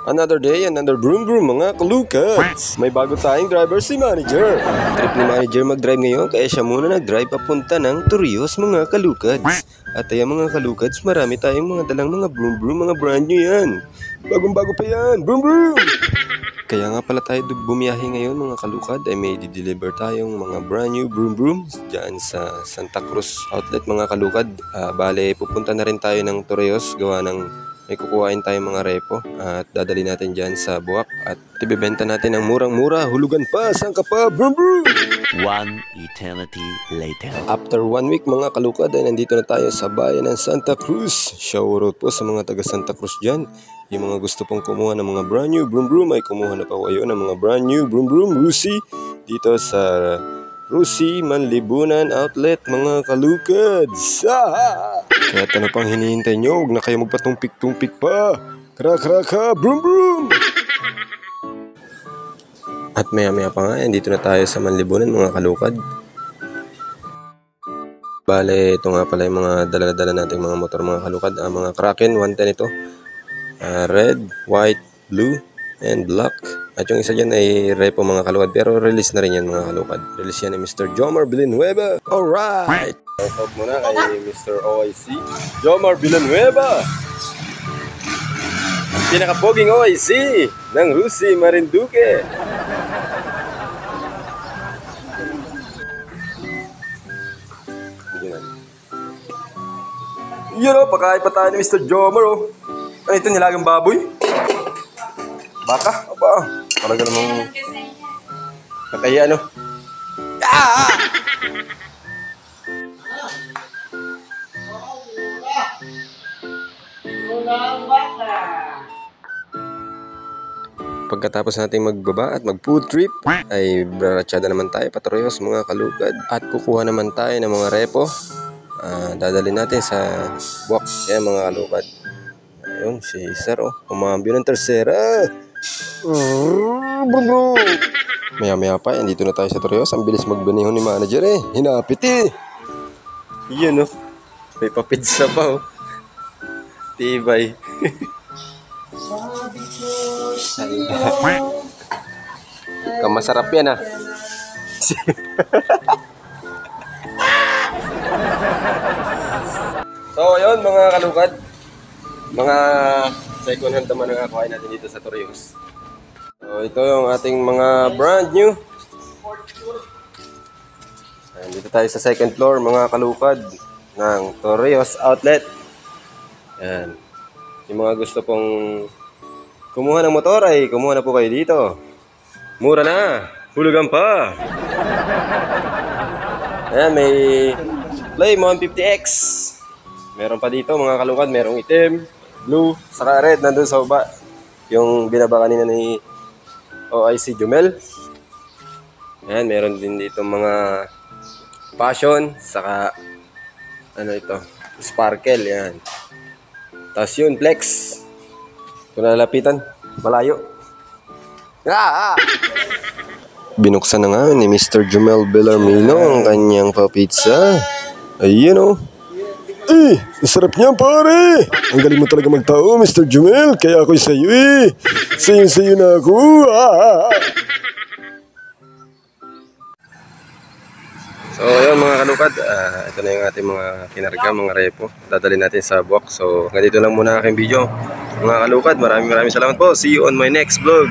Another day, another broom broom mga kalukads. May bago tayong driver si Manager. Trip ni Manager mag-drive ngayon kaya siya muna nag-drive papunta ng Torrijos mga kalukads. At ayan mga kalukads, marami tayong mga dalang mga broom broom, mga brand new yan. Bagong bago pa yan, broom broom. Kaya nga pala tayo bumiyahe ngayon mga kalukad ay may di-deliver tayong mga brand new broom brooms dyan sa Santa Cruz outlet mga kalukad. Bale pupunta na rin tayo ng Torrijos gawa ng may kukuhain tayong mga repo at dadali natin dyan sa Buwak at ibibenta natin ng murang-mura, hulugan pa, sangka pa, broom broom! One eternity later. After 1 week mga kalukad ay nandito na tayo sa bayan ng Santa Cruz. Shoutout po sa mga taga Santa Cruz dyan. Yung mga gusto pong kumuha ng mga brand new broom broom ay kumuha na pa kayo ng mga brand new broom broom Rusi dito sa Rusi Manlibunan Outlet mga kalukads. Kaya ano pang hinihintay nyo? Huwag na kayo magpatumpik-tumpik pa. Kra-kra-kra, broom broom! At maya-maya pa nga, dito na tayo sa Manlibunan mga kalukad. Bale, ito nga pala yung mga dala-dala nating mga motor mga kalukad. Mga Kraken 110 ito. Red, white, blue, and black. At yung isa dyan ay repo mga kalukad. Pero release na rin yan mga kalukad. Release yan ni Mr. Jomar Villanueva. Alright! Shoutout muna kay Mr. OIC Jomar Villanueva. Ang pinakapoging OIC ng Rusi Marinduque. Yun o, pagkain pa tayo ni Mr. Jomar o. Ano ito, nilagang baboy? Baka? Aba, talaga namang kakaya ano. Pagkatapos natin magbaba at mag-food trip, ay braratsada naman tayo pa Torrijos mga kalukad. At kukuha naman tayo ng mga repo. Dadalhin natin sa Buwak. Kaya mga kalukad. Ayun, si Sir kumambyo ng tersera. Maya-maya pa, dito na tayo sa Torrijos. Ang bilis magbanihon ni Manager Hinapit Yan may papizza pa Tibay. Kamasarap yan So ayun mga kalukad, mga second hand naman ang kakuhain natin dito sa Torrijos. So ito yung ating mga brand new. Dito tayo sa second floor mga kalukad ng Torrijos outlet. Yan. Yung mga gusto pong kumuha ng motor ay kumuha na po kayo dito. Mura na, hulugan pa. Ayan, may Flame 150X. Meron pa dito mga kalukad, merong itim, blue, saka red nandun sa baba. Yung binaba kanina ni OIC Jumel. Ayan, meron din dito mga passion, saka ano ito, sparkle, yan. Tapos yun, flex. Kung nalapitan, malayo. Binuksan na nga ni Mr. Jumel Bellarmino ang kanyang pa-pizza. Ayun sarap niyan pare. Ang galing mo talaga magtao, Mr. Jumel. Kaya ako'y sa'yo Sayo na ako. So ayun mga kalukad, ito na yung ating mga kinarga, mga repo. Dadalhin natin sa Buwak. So ganito lang muna aking video. Mga kalukad, maraming salamat po. See you on my next vlog.